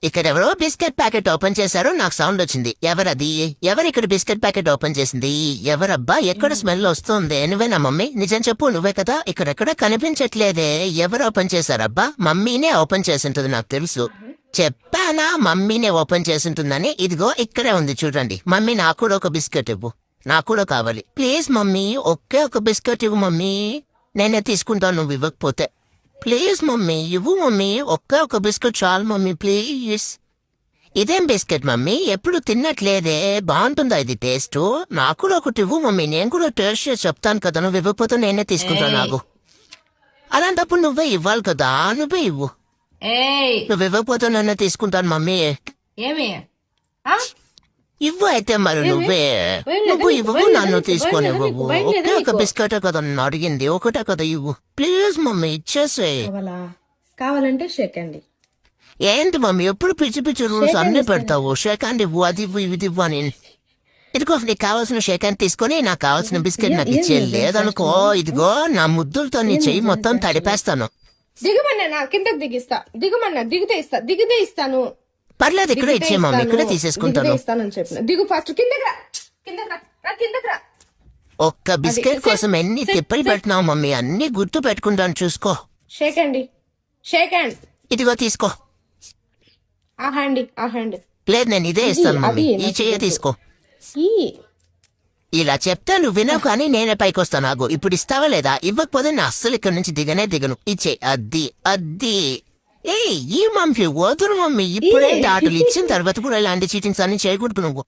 ఇక్కడ ఎవరో biscuit packet open చేశారో నాకు సౌండ్ వచ్చింది. ఎవరది? ఎవరిక్కడ బిస్కెట్ ప్యాకెట్ ఓపెన్ చేసింది? ఎవరబ్బా? ఎక్కడ స్మెల్ వస్తుంది? నువ్వేనా మమ్మీ? నిజం చెప్పు, నువ్వే కదా? ఇక్కడెక్కడ కనిపించట్లేదే. ఎవరు ఓపెన్ చేశారబ్బా? మమ్మీనే ఓపెన్ చేసింటుంది, నాకు తెలుసు. చెప్పానా మమ్మీనే ఓపెన్ చేసింటుందని? ఇదిగో ఇక్కడే ఉంది చూడండి. మమ్మీ నాకు కూడా ఒక బిస్కెట్ ఇవ్వు, నాకు కూడా కావాలి ప్లీజ్ మమ్మీ. ఒకే ఒక బిస్కెట్ ఇవ్వు మమ్మీ, నేనే తీసుకుంటాను నువ్వు ఇవ్వకపోతే. ప్లీజ్ మమ్మీ ఇవ్వు మమ్మీ, ఒక్క ఒక బిస్కెట్ చాలు మమ్మీ ప్లీజ్. ఇదేం బిస్కెట్ మమ్మీ? ఎప్పుడు తిన్నట్లేదే. బాగుంటుందా ఇది టేస్ట్? నాకు కూడా ఒకటి ఇవ్వు మమ్మీ, నేను కూడా టేస్ట్ చేసి చెప్తాను కదా. నువ్వు ఇవ్వకపోతే నేనే తీసుకుంటాను. నాకు అలాంటప్పుడు నువ్వే ఇవ్వాలి కదా, నువ్వే ఇవ్వు. నువ్వు ఇవ్వకపోతే నేనే తీసుకుంటాను మమ్మీ. ఇవ్వు అయితే మరి నువ్వే. నువ్వు ఇవ్వవు, నన్ను తీసుకొని ఇవ్వవు. ఒకే ఒక బిస్కెట్ కదా నన్ను అడిగింది, ఒకటే కదా ఇవ్వు ప్లీజ్ మమ్మీ, ఇచ్చేసే. కావాలంటే షేక్ అండి. ఏంటి మమ్మీ ఎప్పుడు పిచ్చి పిచ్చి రూల్స్ అన్ని పెడతావు? షేక్ హ్యాండ్ ఇవ్వు, అది ఇవ్వు, ఇది ఇవ్వు అని. ఇదిగో నీకు కావాల్సిన షేక్ హ్యాండ్ తీసుకొని నాకు కావాల్సిన బిస్కెట్ నాకు ఇచ్చే. లేదనుకో ఇదిగో నా ముద్దులతో నీ చెయ్యి మొత్తం తడిపేస్తాను. దిగుమన్నా కిందకి దిగిస్తా, దిగుమన్నా దిగితే ఇస్తా, దిగితే ఇస్తాను. పర్లేదు ఇక్కడే ఇచ్చే మమ్మీ, ఇక్కడే తీసేసుకుంటాను. దిగు ఫస్ట్, కిందకి రా. ఒక్క బిస్కెట్ కోసం ఎన్ని తిప్పలు పెడుతున్నావు మమ్మీ, అన్ని గుర్తు పెట్టుకుంటాను చూసుకో. షేక్ అండి, షేక్ హ్యాండ్. ఇదిగో తీసుకో. ఆ హ్యాండ్. లేదు నేను ఇదే ఇస్తాను మమ్మీ, ఈ చెయ్యి తీసుకో. ఇలా చెప్తే నువ్వు వినవు కానీ నేనే పైకి వస్తాను. ఆగు, ఇప్పుడు ఇస్తావా లేదా? ఇవ్వకపోతే నేను అస్సలు ఇక్కడ నుంచి దిగను. ఇచ్చే అద్ది. ఈ మమ్మీ వదులు మమ్మీ, ఇప్పుడే ఆటలు ఇచ్చిన తర్వాత కూడా ఇలాంటి చీటింగ్స్ అన్ని చేయకూడదు నువ్వు.